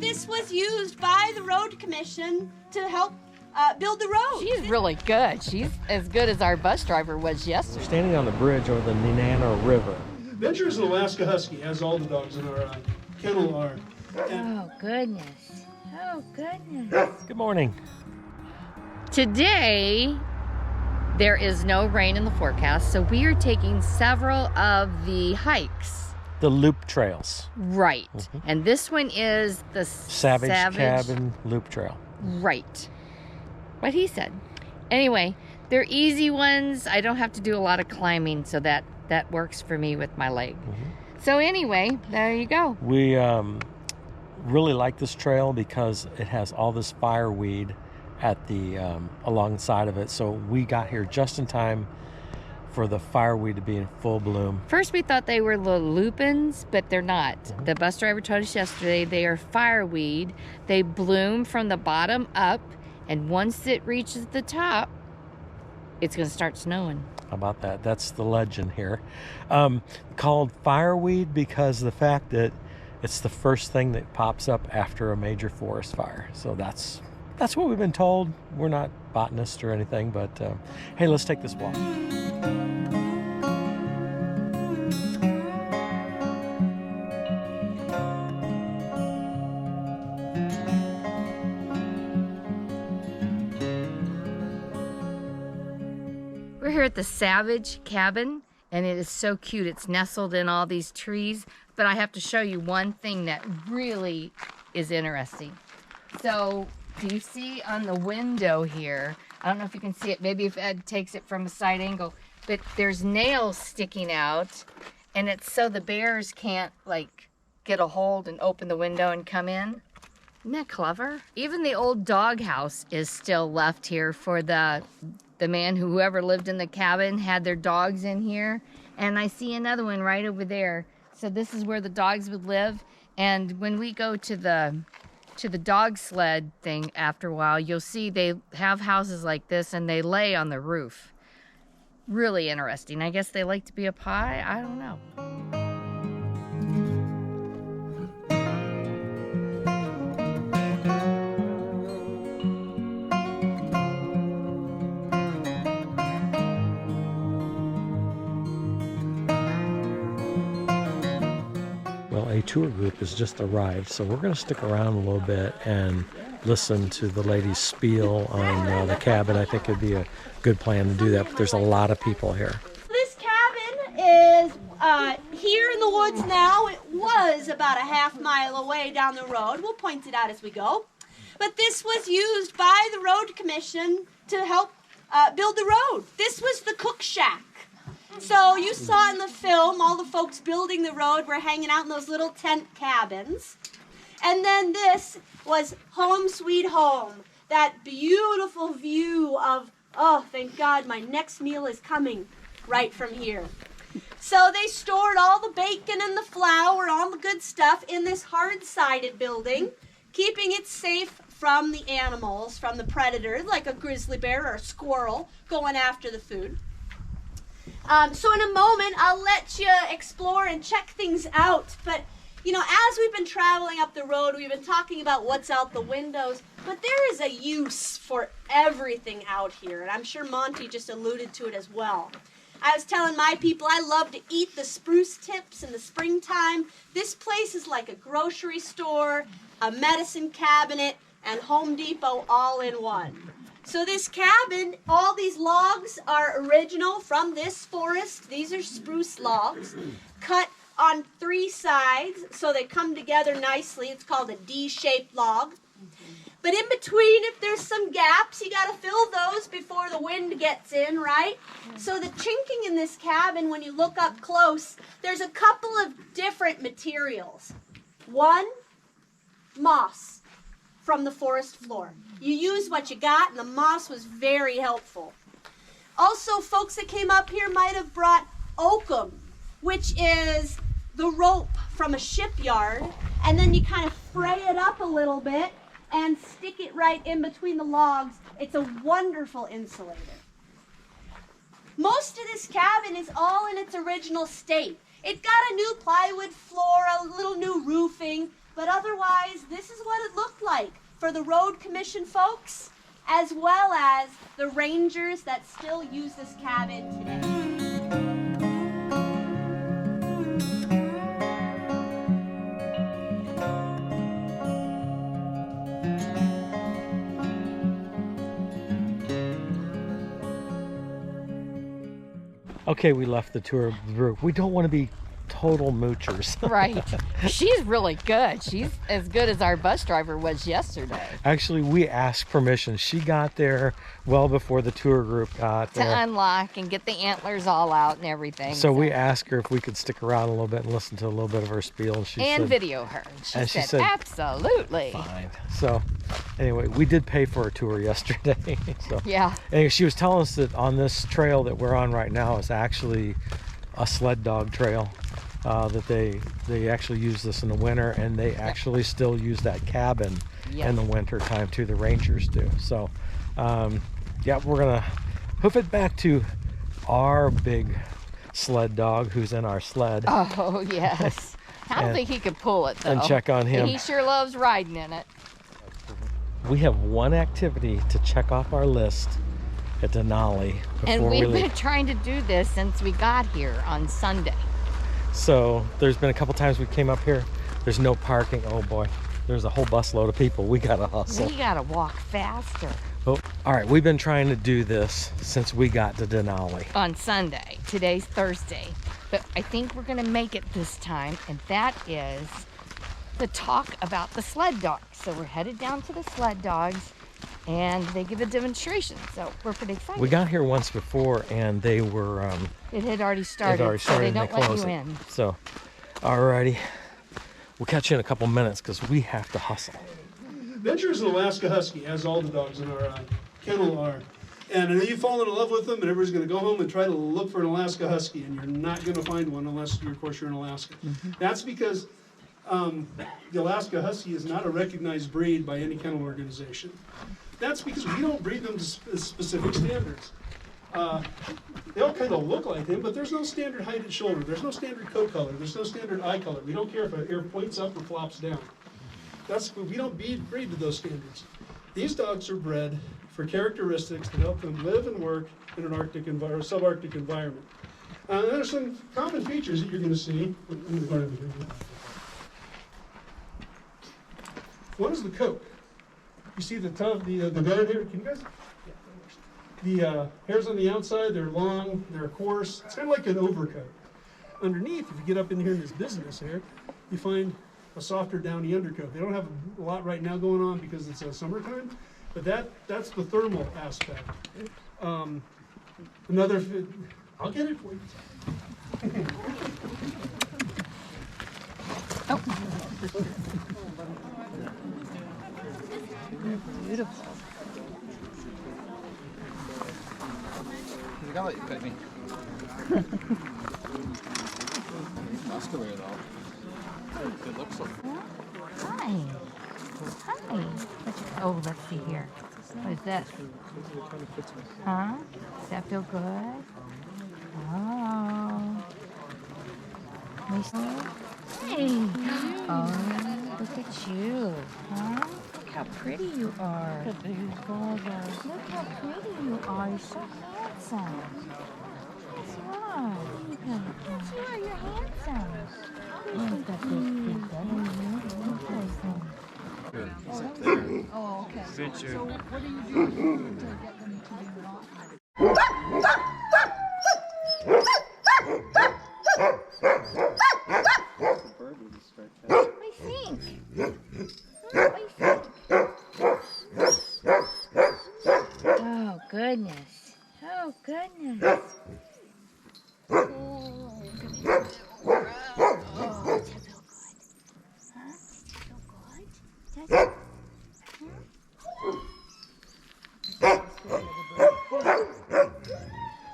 this was used by the road commission to help build the road. She's really good. She's as good as our bus driver was yesterday. Standing on the bridge over the Nenana River. Venture is an Alaska Husky, as all the dogs in our kennel are. Oh, goodness. Oh, goodness. Good morning. Today, there is no rain in the forecast, so we are taking several of the hikes. The loop trails. Right. And this one is the Savage Cabin Loop Trail. Right. What he said. Anyway, they're easy ones. I don't have to do a lot of climbing, so that works for me with my leg. So anyway, there you go. We really like this trail because it has all this fireweed at the alongside of it. So we got here just in time for the fireweed to be in full bloom. First we thought they were the lupins, but they're not. The bus driver told us yesterday they are fireweed. They bloom from the bottom up, and once it reaches the top, it's going to start snowing. How about that? That's the legend here. Called fireweed because of the fact that it's the first thing that pops up after a major forest fire. So that's what we've been told. We're not botanists or anything, but hey, let's take this walk. We're here at the Savage Cabin, and it is so cute. It's nestled in all these trees, but I have to show you one thing that really is interesting. So, do you see on the window here, I don't know if you can see it, maybe if Ed takes it from a side angle, but there's nails sticking out, and it's so the bears can't, like, get a hold and open the window and come in. Isn't that clever? Even the old doghouse is still left here for the man whoever lived in the cabin had their dogs in here. And I see another one right over there. So this is where the dogs would live. And when we go to the dog sled thing after a while, you'll see they have houses like this and they lay on the roof. Really interesting. I guess they like to be up high. I don't know. A tour group has just arrived, so we're going to stick around a little bit and listen to the ladies spiel on the cabin. I think it'd be a good plan to do that, but there's a lot of people here. This cabin is here in the woods now. It was about a half-mile away down the road. We'll point it out as we go. But this was used by the road commission to help build the road. This was the cook shack. So you saw in the film all the folks building the road were hanging out in those little tent cabins. And then this was home sweet home. That beautiful view of, oh, thank God, my next meal is coming right from here. So they stored all the bacon and the flour, all the good stuff in this hard-sided building, keeping it safe from the animals, from the predators, like a grizzly bear or a squirrel going after the food. So in a moment, I'll let you explore and check things out. But, you know, as we've been traveling up the road, we've been talking about what's out the windows. But there is a use for everything out here. And I'm sure Monty just alluded to it as well. I was telling my people I love to eat the spruce tips in the springtime. This place is like a grocery store, a medicine cabinet, and Home Depot all in one. So this cabin, all these logs are original from this forest. These are spruce logs, cut on 3 sides so they come together nicely. It's called a D-shaped log. But in between, if there's some gaps, you got to fill those before the wind gets in, right? So the chinking in this cabin, when you look up close, there's a couple of different materials. One, moss from the forest floor. You use what you got, and the moss was very helpful. Also, folks that came up here might have brought oakum, which is the rope from a shipyard, and then you kind of fray it up a little bit and stick it right in between the logs. It's a wonderful insulator. Most of this cabin is all in its original state. It got a new plywood floor, a little new roofing, but otherwise otherwise, this is what it looked like for the road commission folks, as well as the rangers that still use this cabin today. Okay, we left the tour of the group. We don't want to be total moochers. Right. She's really good. She's as good as our bus driver was yesterday. Actually, we asked permission. She got there well before the tour group got there. To unlock and get the antlers all out and everything. So we asked her if we could stick around a little bit and listen to a little bit of her spiel. And she and said, video her. And she said, absolutely. Fine. So anyway, we did pay for a tour yesterday. So yeah. anyway, she was telling us that on this trail that we're on right now is actually a sled dog trail. That they actually use this in the winter, and they actually still use that cabin in the winter time too. The rangers do. So yeah, we're gonna hoof it back to our big sled dog who's in our sled. Oh yes. I don't think he could pull it though. And check on him. He sure loves riding in it. We have one activity to check off our list at Denali And before we've we been leave. trying to do this since we got here on Sunday. So there's been a couple times we came up here. There's no parking. Oh boy, there's a whole busload of people. We gotta hustle. We gotta walk faster. Oh, all right, we've been trying to do this since we got to Denali. On Sunday. Today's Thursday. But I think we're gonna make it this time, and that is the talk about the sled dogs. So we're headed down to the sled dogs, and they give a demonstration. So we're pretty excited. We got here once before, and they were It had already started, so they and don't let closed you it. in. So, alrighty, we'll catch you in a couple minutes because we have to hustle. Venture's an Alaska Husky, as all the dogs in our kennel are. And I know you've fallen in love with them, and everybody's going to go home and try to look for an Alaska Husky, and you're not going to find one unless, of course, you're in Alaska. That's because the Alaska Husky is not a recognized breed by any kennel organization. That's because we don't breed them to specific standards. They all kind of look like him, but there's no standard height and shoulder. There's no standard coat color. There's no standard eye color. We don't care if a hair points up or flops down. We don't breed to those standards. These dogs are bred for characteristics that help them live and work in an Arctic or subarctic environment. There are some common features that you're going to see. One is the coat. You see the guard here? Can you guys? The hairs on the outside, they're long, they're coarse. It's kind of like an overcoat. Underneath, if you get up in here in this business here, you find a softer downy undercoat. They don't have a lot right now going on because it's summertime, but that's the thermal aspect. I'll get it for you. Beautiful. You gotta let you pet me. Oscar though. Good looks so. Hi. Hi. Oh, let's see here. What is this? Huh? Does that feel good? Oh. Hey. Oh, look at you. Huh? Look how pretty you are. Look how pretty you are. You're so handsome. That's right. Yes, you are. You're handsome. You've got this big belly. Oh, okay. So what do you do to get them to be not? I think. Oh, goodness. Oh, goodness. Oh, goodness. Oh, does that feel good? Huh? Does it feel good? Does it?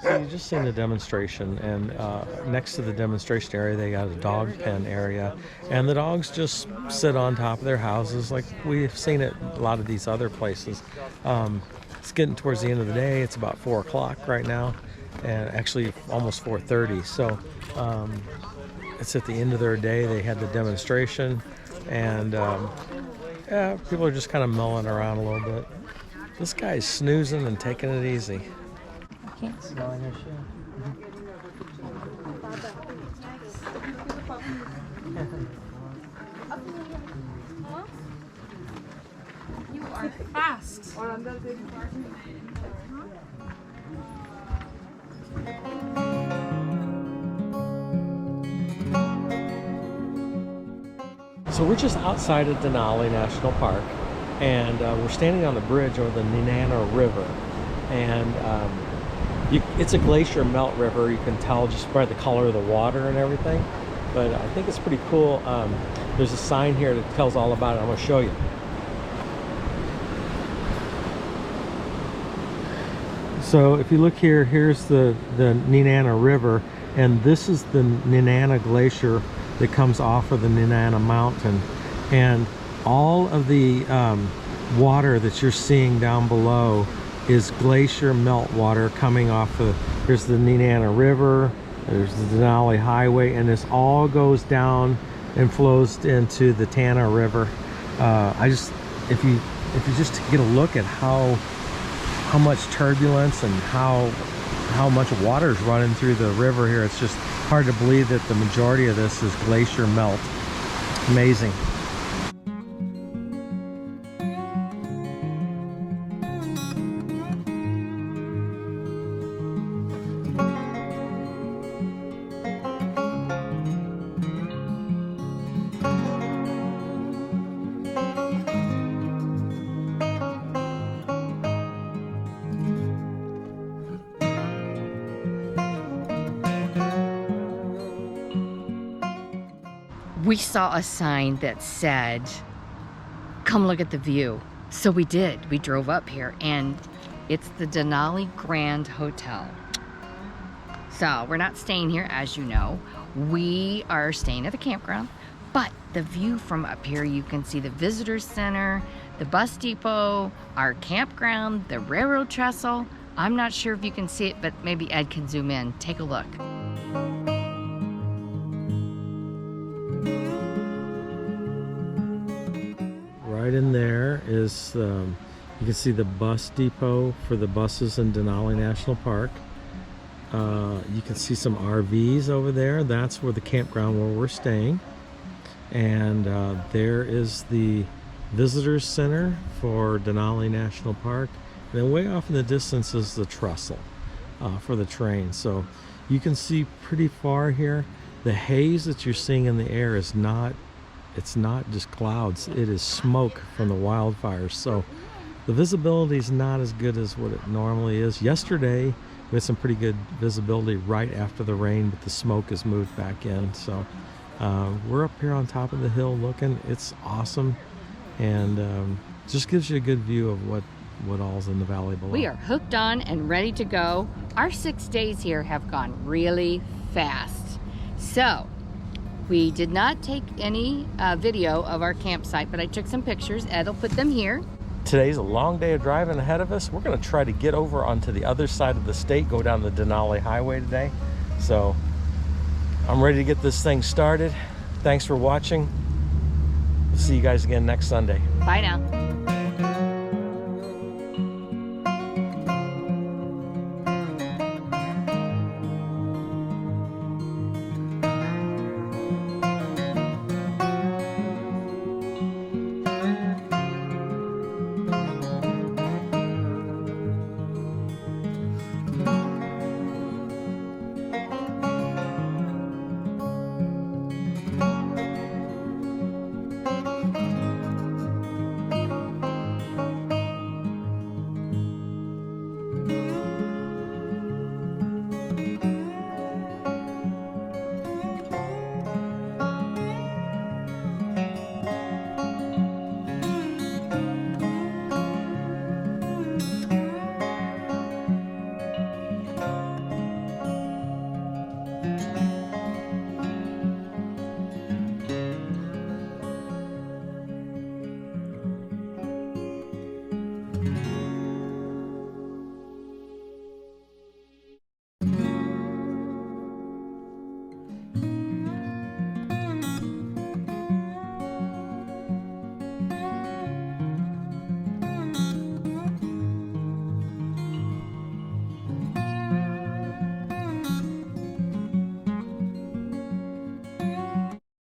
So you just seen the demonstration, and next to the demonstration area, they got a dog pen area, and the dogs just sit on top of their houses like we've seen it a lot of these other places. It's getting towards the end of the day. It's about 4 o'clock right now, and actually almost 4:30. So it's at the end of their day. They had the demonstration. and yeah, people are just kind of milling around a little bit. This guy's snoozing and taking it easy. I can't Smelling her shit. You are fast. So we're just outside of Denali National Park, and we're standing on the bridge over the Nenana River, and it's a glacier melt river. You can tell just by the color of the water and everything, but I think it's pretty cool. There's a sign here that tells all about it. I'm going to show you. So if you look here, here's the Nenana River, and this is the Nenana Glacier that comes off of the Nenana Mountain, and all of the water that you're seeing down below is glacier melt water coming off of, there's the Nenana River, there's the Denali Highway, and this all goes down and flows into the Tana River. If you just get a look at how much turbulence and how much water is running through the river here, it's just hard to believe that the majority of this is glacier melt. Amazing. We saw a sign that said, "Come look at the view." So we did. We drove up here, and it's the Denali Grand Hotel. So we're not staying here, as you know. We are staying at the campground, but the view from up here, you can see the visitor center, the bus depot, our campground, the railroad trestle. I'm not sure if you can see it, but maybe Ed can zoom in. Take a look. Right in there is, you can see the bus depot for the buses in Denali National Park. You can see some RVs over there. That's where the campground where we're staying. And there is the visitors center for Denali National Park. And then way off in the distance is the trestle for the train. So you can see pretty far here. The haze that you're seeing in the air is not, it's not just clouds, it is smoke from the wildfires. So the visibility is not as good as what it normally is. Yesterday we had some pretty good visibility right after the rain, but the smoke has moved back in. So we're up here on top of the hill looking. It's awesome, and just gives you a good view of what all's in the valley below. We are hooked on and ready to go. Our 6 days here have gone really fast. So we did not take any video of our campsite, but I took some pictures. Ed will put them here. Today's a long day of driving ahead of us. We're going to try to get over onto the other side of the state, go down the Denali Highway today. So I'm ready to get this thing started. Thanks for watching. We'll see you guys again next Sunday. Bye now.